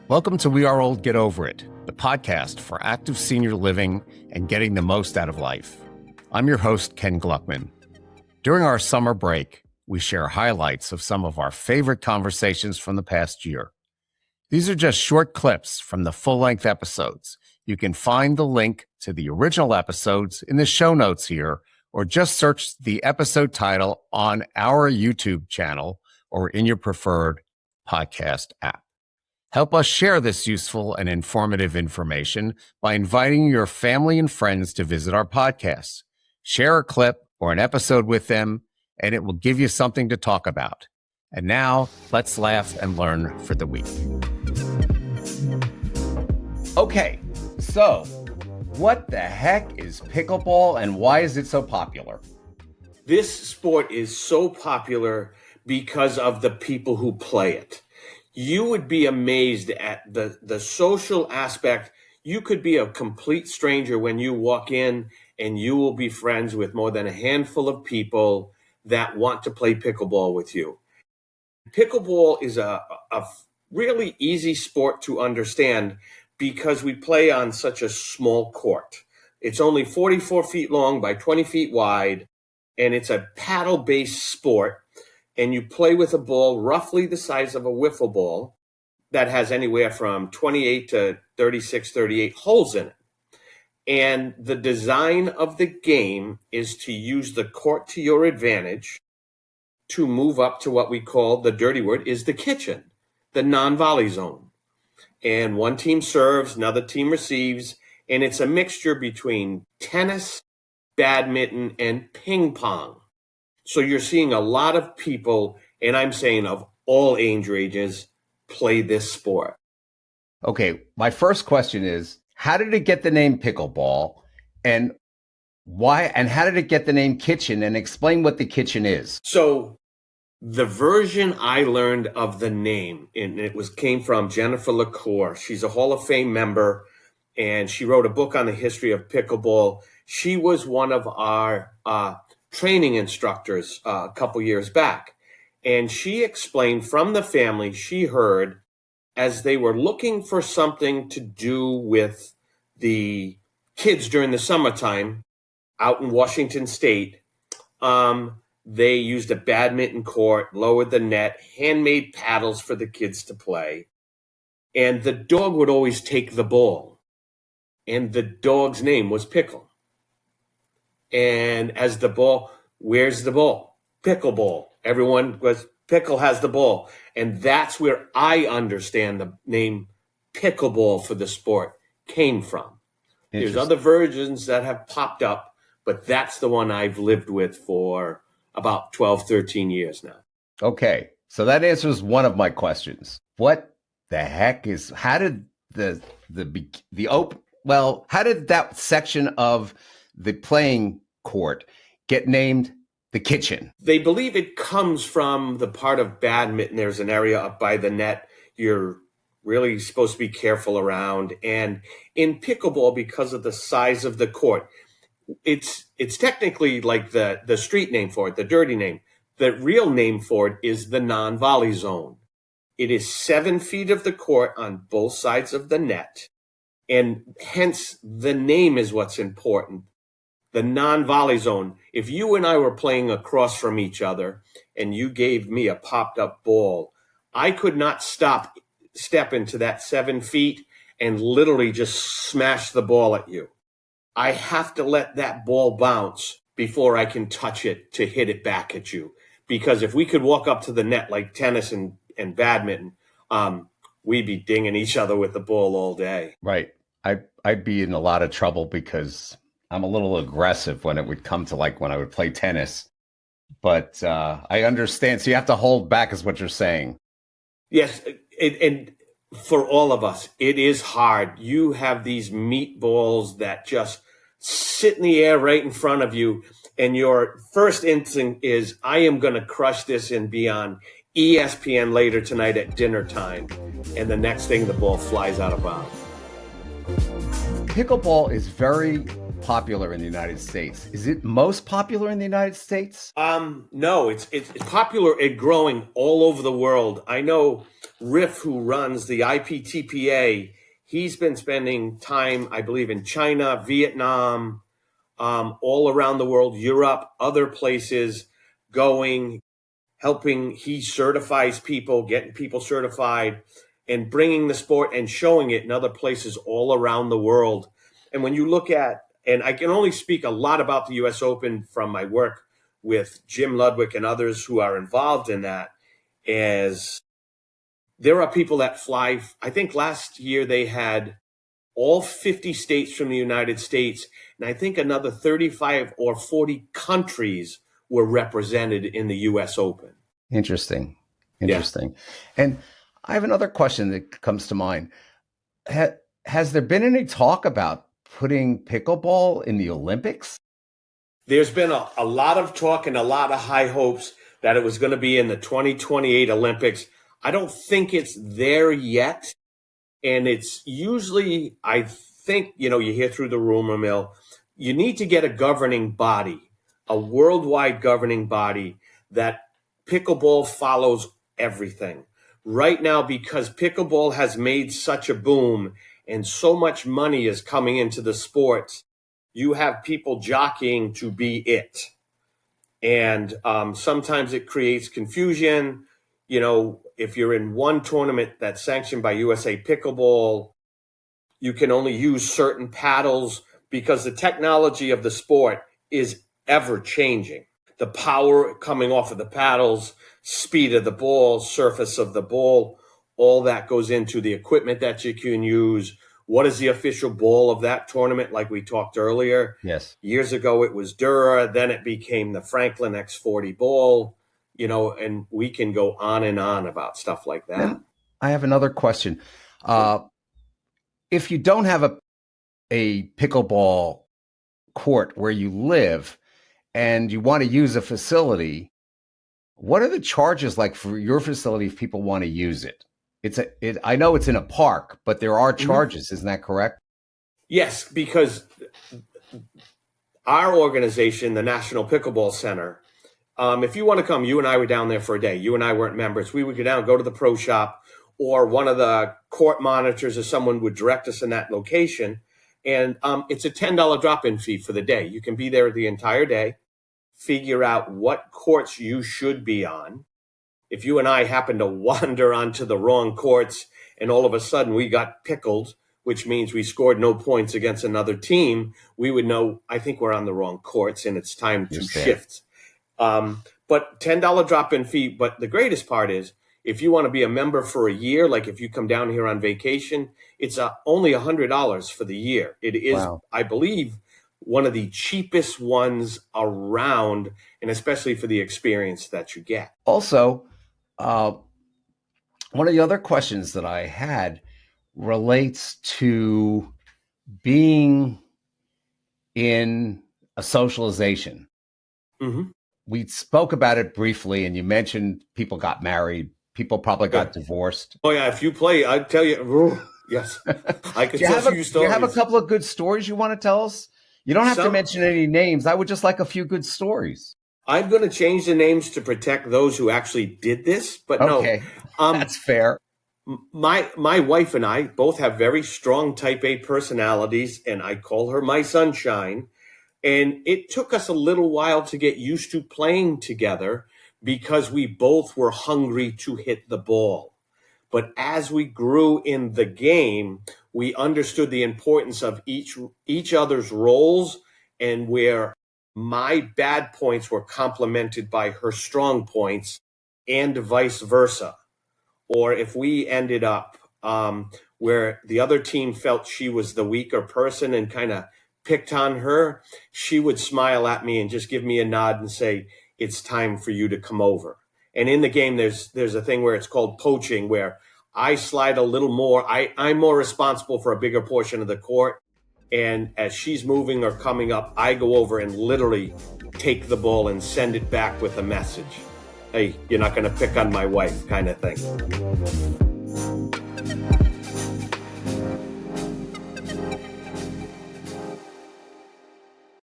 Welcome to We Are Old, Get Over It, the podcast for active senior living and getting the most out of life. I'm your host, Ken Gluckman. During our summer break, we share highlights of some of our favorite conversations from the past year. These are just short clips from the full-length episodes. You can find the link to the original episodes in the show notes here, or just search the episode title on our YouTube channel or in your preferred podcast app. Help us share this useful and informative information by inviting your family and friends to visit our podcast. Share a clip or an episode with them, and it will give you something to talk about. And now, let's laugh and learn for the week. Okay, so what the heck is pickleball and why is it so popular? This sport is so popular because of the people who play it. You would be amazed at the social aspect. You could be a complete stranger when you walk in, and you will be friends with more than a handful of people that want to play pickleball with you. Pickleball is a really easy sport to understand because we play on such a small court. It's only 44 feet long by 20 feet wide, and it's a paddle-based sport. And you play with a ball roughly the size of a wiffle ball that has anywhere from 28 to 36, 38 holes in it. And the design of the game is to use the court to your advantage to move up to what we call, the dirty word is the kitchen, the non-volley zone. And one team serves, another team receives, and it's a mixture between tennis, badminton, and ping pong. So you're seeing a lot of people, and I'm saying of all age ranges, play this sport. Okay, my first question is, how did it get the name pickleball, and why? And how did it get the name kitchen? And explain what the kitchen is. So the version I learned of the name, and came from Jennifer LaCour. She's a Hall of Fame member, and she wrote a book on the history of pickleball. She was one of our training instructors a couple years back. And she explained from the family she heard as they were looking for something to do with the kids during the summertime out in Washington State. They used a badminton court, lowered the net, handmade paddles for the kids to play. And the dog would always take the ball. And the dog's name was Pickle. And as the ball, where's the ball? Pickleball. Everyone was, Pickle has the ball. And that's where I understand the name pickleball for the sport came from. There's other versions that have popped up, but that's the one I've lived with for about 12, 13 years now. Okay, so that answers one of my questions. What the heck is, how did how did that section of the playing court get named the kitchen? They believe it comes from the part of badminton. There's an area up by the net you're really supposed to be careful around. And in pickleball, because of the size of the court, it's technically like the street name for it, the dirty name. The real name for it is the non-volley zone. It is 7 feet of the court on both sides of the net. And hence the name is what's important. The non-volley zone. If you and I were playing across from each other and you gave me a popped up ball, I could not step into that 7 feet and literally just smash the ball at you. I have to let that ball bounce before I can touch it to hit it back at you. Because if we could walk up to the net like tennis and badminton, we'd be dinging each other with the ball all day. Right. I'd be in a lot of trouble because I'm a little aggressive when it would come to like when I would play tennis. But I understand. So you have to hold back is what you're saying. Yes. And for all of us, it is hard. You have these meatballs that just sit in the air right in front of you. And your first instinct is, I am going to crush this and be on ESPN later tonight at dinner time. And the next thing, the ball flies out of bounds. Pickleball is very popular in the United States. Is it most popular in the United States? No, it's popular and growing all over the world. I know Riff, who runs the IPTPA, he's been spending time, I believe, in China, Vietnam, all around the world, Europe, other places, helping. He certifies people, getting people certified, and bringing the sport and showing it in other places all around the world. And when you look at, and I can only speak a lot about the U.S. Open from my work with Jim Ludwig and others who are involved in that, as there are people that fly. I think last year they had all 50 states from the United States, and I think another 35 or 40 countries were represented in the U.S. Open. Interesting. Yeah. And I have another question that comes to mind. Has there been any talk about putting pickleball in the Olympics? There's been a lot of talk and a lot of high hopes that it was going to be in the 2028 Olympics. I don't think it's there yet. And it's usually, I think, you hear through the rumor mill, you need to get a governing body, a worldwide governing body that pickleball follows everything. Right now, because pickleball has made such a boom and so much money is coming into the sports, you have people jockeying to be it. And sometimes it creates confusion. If you're in one tournament that's sanctioned by USA Pickleball, you can only use certain paddles because the technology of the sport is ever changing. The power coming off of the paddles, speed of the ball, surface of the ball, all that goes into the equipment that you can use. What is the official ball of that tournament, like we talked earlier? Yes. Years ago, it was Dura. Then it became the Franklin X40 ball, and we can go on and on about stuff like that. And I have another question. If you don't have a pickleball court where you live and you want to use a facility, what are the charges like for your facility if people want to use it? I know it's in a park, but there are charges. Isn't that correct? Yes, because our organization, the National Pickleball Center, if you want to come, you and I were down there for a day. You and I weren't members. We would go down, go to the pro shop, or one of the court monitors or someone would direct us in that location. And it's a $10 drop-in fee for the day. You can be there the entire day, figure out what courts you should be on. If you and I happen to wander onto the wrong courts and all of a sudden we got pickled, which means we scored no points against another team, we would know, I think we're on the wrong courts and it's time to shift. But $10 drop-in fee. But the greatest part is, if you want to be a member for a year, like if you come down here on vacation, it's only $100 for the year. It is, wow. I believe, one of the cheapest ones around, and especially for the experience that you get. Also, one of the other questions that I had relates to being in a socialization. Mm-hmm. We spoke about it briefly, and you mentioned people got married. People probably got divorced. Oh, yeah. If you play, I tell you, yes. I could tell you stories. Do you have a couple of good stories you want to tell us? You don't have to mention any names. I would just like a few good stories. I'm going to change the names to protect those who actually did this, but okay. No. That's fair. My wife and I both have very strong type A personalities, and I call her my sunshine. And it took us a little while to get used to playing together because we both were hungry to hit the ball. But as we grew in the game, we understood the importance of each other's roles, and where my bad points were complemented by her strong points, and vice versa. Or if we ended up where the other team felt she was the weaker person and kind of picked on her, she would smile at me and just give me a nod and say, it's time for you to come over. And in the game, there's a thing where it's called poaching, where I slide a little more. I'm more responsible for a bigger portion of the court. And as she's moving or coming up, I go over and literally take the ball and send it back with a message. Hey, you're not going to pick on my wife, kind of thing.